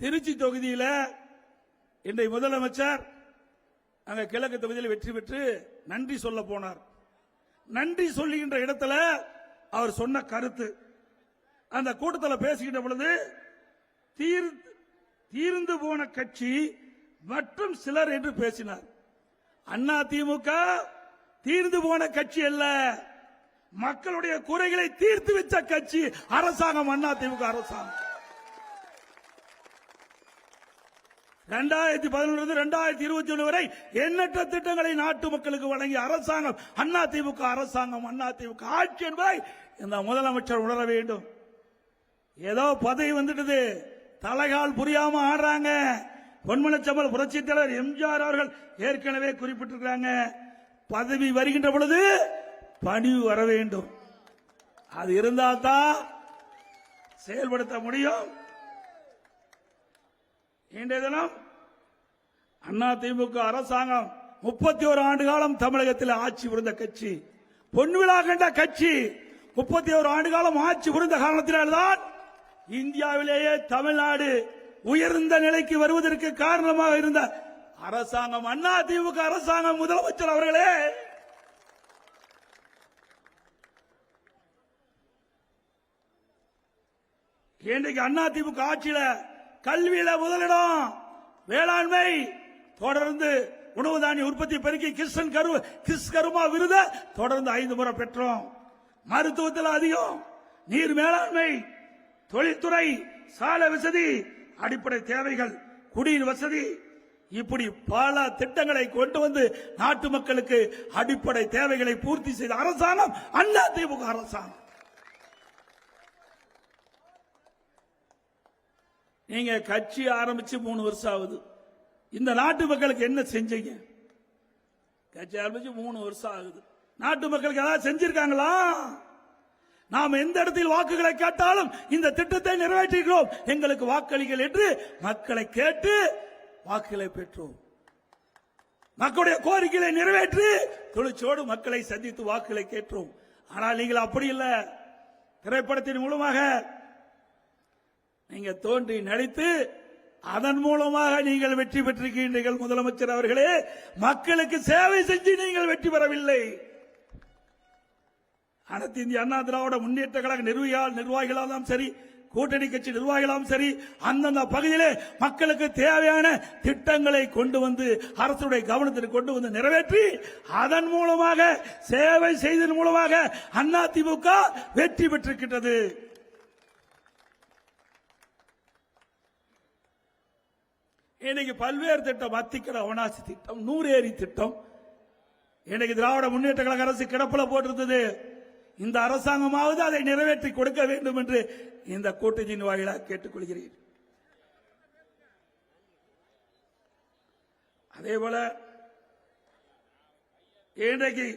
திருச்சி தொகுதியில் இன்றைய முதலமைச்சர் அங்க கிழக்கு தொகுதியில் வெற்றி பெற்று நன்றி சொல்ல போனார். நன்றி சொல்லுகின்ற இடத்துல அவர் சொன்ன கருத்து, அந்த கூட்டத்தில் பேசுகின்ற பொழுது தீர்ந்து போன கட்சி மற்றும் சிலர் என்று பேசினார். அண்ணா திமுக தீர்ந்து போன கட்சி அல்ல, மக்களுடைய குறைகளை தீர்த்து வச்ச கட்சி அரசாங்கம் அண்ணா திமுக அரசாங்கம். 2011 2021 வரை எண்ணற்ற திட்டங்களை நாட்டு மக்களுக்கு வழங்கிய அரசாங்கம் அண்ணா திமுக அரசாங்கம். அண்ணா திமுக ஆட்சி என்பதை இந்த முதலமைச்சர் உணர வேண்டும். ஏதோ பதவி வந்துட்டது, தலைகால் புரியாம ஆடுறாங்க. பொன்மனச்சம்பல் புரட்சி தலைவர் எம்ஜிஆர் அவர்கள் ஏற்கனவே குறிப்பிட்டிருக்கிறாங்க, பதவி வருகின்ற பொழுது பணிவு வர வேண்டும். அது இருந்தால் தான் செயல்படுத்த முடியும். இன்றைய தினம் அண்ணா திமுக அரசாங்கம் 31 ஆண்டு காலம் தமிழகத்தில் ஆட்சி புரிந்த கட்சி, பொன்விழா கண்ட கட்சி. 31 ஆண்டு காலம் ஆட்சி புரிந்த காரணத்தினால்தான் இந்தியாவிலேயே தமிழ்நாடு உயர்ந்த நிலைக்கு வருவதற்கு காரணமாக இருந்த அரசாங்கம் அண்ணா திமுக அரசாங்கம். முதலமைச்சர் அவர்களே, இன்றைக்கு அண்ணா திமுக ஆட்சியில கல்வியில முதலிடம், வேளாண்மை தொடர்ந்து உணவு தானிய உற்பத்தி பெருக்கி கிஸ் கருமா விருதை தொடர்ந்து 5 முறை பெற்றோம். மருத்துவத்தில் அதிகம், நீர் மேலாண்மை, தொழில்துறை, சாலை வசதி, அடிப்படை தேவைகள், குடிநீர் வசதி, இப்படி பல திட்டங்களை கொண்டு வந்து நாட்டு மக்களுக்கு அடிப்படை தேவைகளை பூர்த்தி செய்த அரசாங்கம் அண்ணா திமுக அரசாங்கம். நீங்க கட்சி ஆரம்பிச்சு 3 வருஷம் ஆகுது. இந்த நாட்டு மக்களுக்கு என்ன செஞ்சீங்க? கட்சி ஆரம்பிச்சு 3 வருஷம் ஆகுது. நாட்டு மக்களுக்கு ஏதாவது செஞ்சிருக்காங்களா? நாம் எந்த இடத்தில் வாக்குகளை கேட்டாலும் இந்த திட்டத்தை நிறைவேற்றுகிறோம், எங்களுக்கு வாக்களிகள் என்று மக்களை கேட்டு வாக்குகளை பெற்றோம். மக்களுடைய கோரிக்கைகளை நிறைவேற்றி தொழிற்சோடு மக்களை சந்தித்து வாக்குகளை கேட்டோம். ஆனால் நீங்கள் அப்படி இல்லை. திரைப்படத்தின் மூலமாக நீங்க தோன்றி நடித்து அதன் மூலமாக நீங்கள் வெற்றி பெற்றிருக்கின்றீர்கள். முதலமைச்சர் அவர்களே, மக்களுக்கு சேவை செஞ்சு நீங்கள் வெற்றி பெறவில்லை. அனைத்து இந்திய அண்ணா திராவிட முன்னேற்ற கழக நிர்வாகிகளாலும் சரி, கூட்டணி கட்சி நிர்வாகிகளாலும் சரி, அந்தந்த பகுதியிலே மக்களுக்கு தேவையான திட்டங்களை கொண்டு வந்து அரசுடைய கவனத்திற்கு கொண்டு வந்து நிறைவேற்றி அதன் மூலமாக சேவை செய்ததன் மூலமாக அண்ணா திமுக வெற்றி பெற்றிருக்கின்றது. இன்னைக்கு பல்வேறு திட்டம், அத்திக்கட அவனாசி திட்டம், நூறேரி திட்டம், இன்னைக்கு திராவிட முன்னேற்ற கழக அரசு கிடப்புல போட்டிருந்தது. இந்த அரசாங்கமாவது அதை நிறைவேற்றி கொடுக்க வேண்டும் என்று இந்த கூட்டத்தின் வாயிலாக கேட்டுக்கொள்கிறேன். அதே போல இன்றைக்கு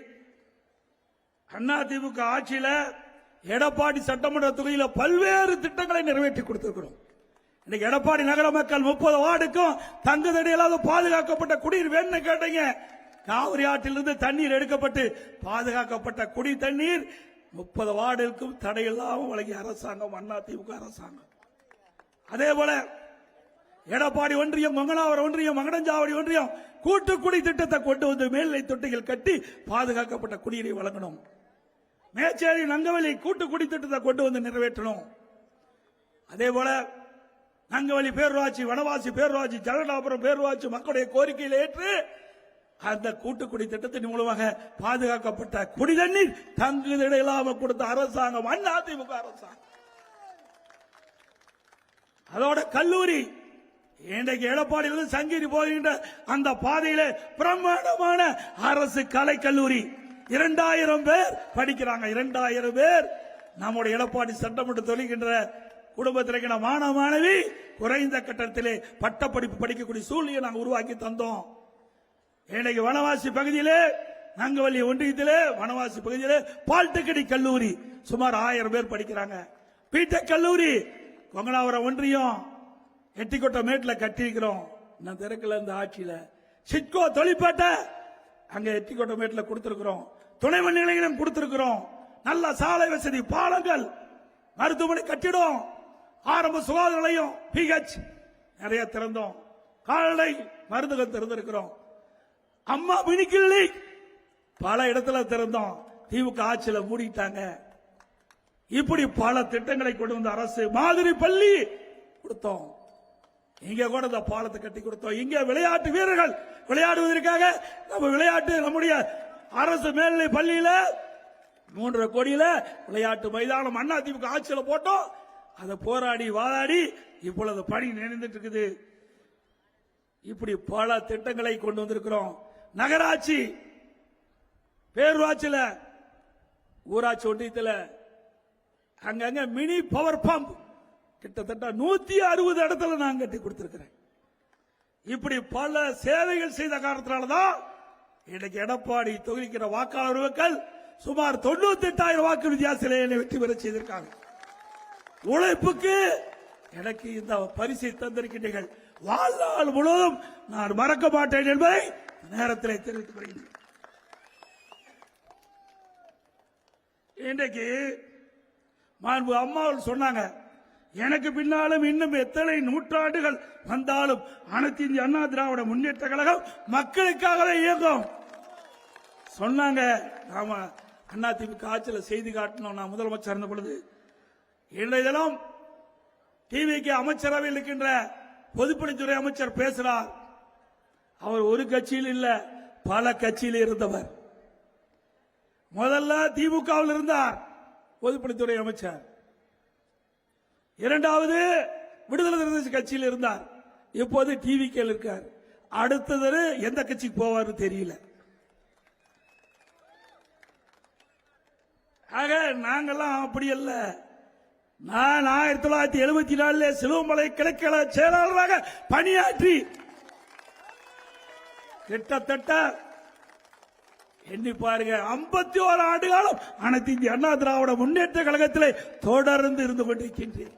அதிமுக ஆட்சியில் எடப்பாடி சட்டமன்ற தொகுதியில் பல்வேறு திட்டங்களை நிறைவேற்றி கொடுத்திருக்கிறோம். இன்னைக்கு எடப்பாடி நகர மக்கள் 30 வார்டுக்கும் தங்குதடை இல்லாத பாதுகாக்கப்பட்ட குடிநீர் வேணும்னு கேட்டீங்க. காவிரி ஆற்றிலிருந்து தண்ணீர் எடுக்கப்பட்டு பாதுகாக்கப்பட்ட குடி தண்ணீர் 30 வார்டுக்கும் தடையில்லாமல் வழங்கிய அரசாங்கம் அதிமுக அரசாங்கம். அதே போல எடப்பாடி ஒன்றியம், மங்கனாவரம் ஒன்றியம், மங்கடஞ்சாவடி ஒன்றியம் கூட்டுக்குடி திட்டத்தை கொண்டு வந்து மேல்நிலை தொட்டிகள் கட்டி பாதுகாக்கப்பட்ட குடிநீரை வழங்கணும். மேச்சேரி நங்கவலி கூட்டுக்குடி திட்டத்தை கொண்டு வந்து நிறைவேற்றணும். அதே போல நங்கவலி பேரூராட்சி, வனவாசி பேரூராட்சி, ஜலடாபுரம் பேரூராட்சி மக்களுடைய கோரிக்கையில் ஏற்று அந்த கூட்டுக்குடி திட்டத்தின் மூலமாக பாதுகாக்கப்பட்ட குடி தண்ணீர் தங்குதடையில்லாமல் கொடுத்த அரசாங்கம் அதிமுக அரசாங்கம். அதோட கல்லூரி, இன்றைக்கு எடப்பாடியிலிருந்து சங்ககிரி போகின்ற அந்த பாதையில பிரம்மாண்டமான அரசு கலை கல்லூரி, 2000 பேர் படிக்கிறாங்க. 2000 பேர் நம்முடைய எடப்பாடி சட்டமன்ற தொழில்கின்ற குடும்பத்திற்கு மாணவ மாணவி குறைந்த கட்டணத்திலே பட்டப்படிப்பு படிக்கக்கூடிய சூழ்நிலையை நாங்கள் உருவாக்கி தந்தோம். இன்னைக்கு வனவாசி பகுதியிலே, நங்கவல்லி ஒன்றியத்திலே வனவாசி பகுதியிலே பாலிடெக்னிக் கல்லூரி சுமார் 1000 பேர் படிக்கிறாங்க. பிடெக் கல்லூரி கொங்கனாவரம் ஒன்றியம் எட்டிக்கொட்ட மேட்டில் கட்டியிருக்கிறோம். நான் திறக்கல இந்த ஆட்சியில. சிட்கோ தொழிற்பேட்டை அங்க எட்டிக்கொட்ட மேட்டில் கொடுத்திருக்கிறோம். துணை மின் நிலையம் கொடுத்திருக்கிறோம். நல்ல சாலை வசதி, பாலங்கள், மருத்துவமனை கட்டிடம், ஆரம்ப சுகாதார நிலையம், பிஹெச், நிறைய திறந்தோம். கால்நடை மருந்தகம் திறந்திருக்கிறோம். அம்மா மினி கிளினிக் பல இடத்துல திறந்தோம். திமுக ஆட்சியில மூடிட்டாங்க. இப்படி பல திட்டங்களை கொண்டு வந்த அரசு. மாதிரி பள்ளி கொடுத்தோம். இங்க கூட இந்த பாலத்தை கட்டி கொடுத்தோம். இங்க விளையாட்டு வீரர்கள் விளையாடுவதற்காக நம்ம விளையாட்டு நம்முடைய அரசு மேல்நிலை பள்ளியில 3.5 கோடியில விளையாட்டு மைதானம் அண்ணா திமுக ஆட்சியில போட்டோம். அதை போராடி வாதாடி இப்பொழுது பணி நினைந்துட்டு இருக்குது. இப்படி பல திட்டங்களை கொண்டு வந்திருக்கிறோம். நகராட்சி, பேரூராட்சியில, ஊராட்சி ஒன்றியத்தில் அங்கங்க மினி பவர் பம்ப் கிட்டத்தட்ட 160 இடத்துல நான் கட்டி கொடுத்திருக்கிறேன். இப்படி பல சேவைகள் செய்த காரணத்தினால்தான் இன்னைக்கு எடப்பாடி தொகுதிக்கிற வாக்காளர்கள் சுமார் 98,000 வாக்கு வித்தியாசத்தில் வெற்றி பெற செய்திருக்காங்க. உழைப்புக்கு எனக்கு இந்த பரிசை தந்திருக்கின்றீர்கள். வாழ்நாள் முழுவதும் நான் மறக்க மாட்டேன் என்பதை நேரத்தில் தெரிவித்துக் கொள்கிறேன். இன்றைக்கு மாண்பு அம்மாவில் சொன்னாங்க, எனக்கு பின்னாலும் இன்னும் எத்தனை நூற்றாண்டுகள் வந்தாலும் அனைத்து இந்திய அண்ணா திராவிட முன்னேற்ற கழகம் மக்களுக்காகவே இயங்கும் சொன்னாங்க. நாம அண்ணா திமுக ஆட்சியில் செய்தி காட்டணும். நான் முதலமைச்சர் இருந்த பொழுது இன்றைய தினம் டிவிக்கு அமைச்சரவையில் இருக்கின்ற பொதுப்பணித்துறை அமைச்சர் பேசுறார். அவர் ஒரு கட்சியில் இல்ல, பல கட்சியில் இருந்தவர். முதல்ல திமுகவில் இருந்தார் பொதுப்பணித்துறை அமைச்சர். இரண்டாவது விடுதலை சிறுத்தை கட்சியில் இருந்தார். இப்போது டிவிகேல இருக்கார். அடுத்தது எந்த கட்சிக்கு போவார் தெரியல. ஆக நாங்கெல்லாம் அப்படி அல்ல. நான் 1974 சிலுவமலை கிழக்கல செயலாளராக பணியாற்றி கிட்டத்தட்ட எண்ணி பாருங்க 51 ஆண்டு காலம் அனைத்து இந்திய அண்ணா திராவிட முன்னேற்ற கழகத்திலே தொடர்ந்து இருந்து கொண்டிருக்கின்றேன்.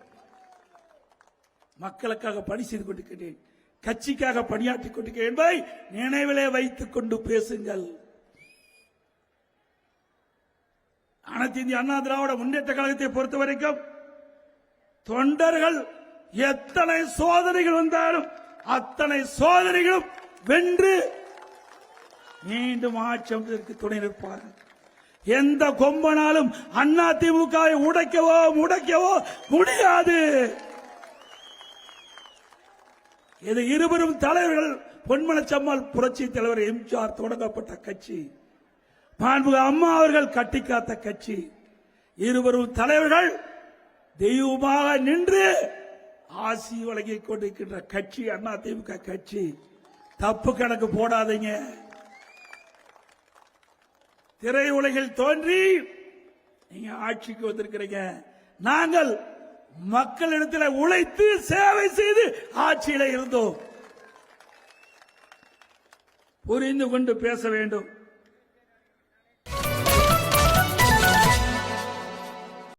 மக்களுக்காக பணி செய்து கொண்டிருக்கிறேன். கட்சிக்காக பணியாற்றிக் கொண்டிருக்கிறேன் என்பதை நினைவிலே வைத்துக் கொண்டு பேசுங்கள். அனைத்து இந்திய அண்ணா திராவிட முன்னேற்ற கழகத்தை பொறுத்த வரைக்கும் தொண்டர்கள் எத்தனை சோதனைகள் வந்தாலும் அத்தனை சோதனைகளும் வென்று மீண்டும் ஆட்சி அமைப்பதற்கு துணை நிற்பார்கள். எந்த கொம்பனாலும் அண்ணா திமுகவை உடைக்கவோ முடக்கவோ முடியாது. இது இருவரும் தலைவர்கள் பொன்மனச்சம்மாள் புரட்சி தலைவர் எம்ஜிஆர் தொடங்கப்பட்ட கட்சி. மாண்புமிகு அம்மா அவர்கள் கட்டிக்காத்த கட்சி. இருவரும் தலைவர்கள் தெய்வமாக நின்று ஆசி வழங்கிக் கொண்டிருக்கின்ற கட்சி அண்ணா திமுக கட்சி. தப்பு கணக்கு போடாதீங்க. திரையுலகில் தோன்றி நீங்க ஆட்சிக்கு வந்திருக்கிறீங்க. நாங்கள் மக்களிடத்தில் உழைத்து சேவை செய்து ஆட்சியில் இருந்தோம். புரிந்து கொண்டு பேச வேண்டும்.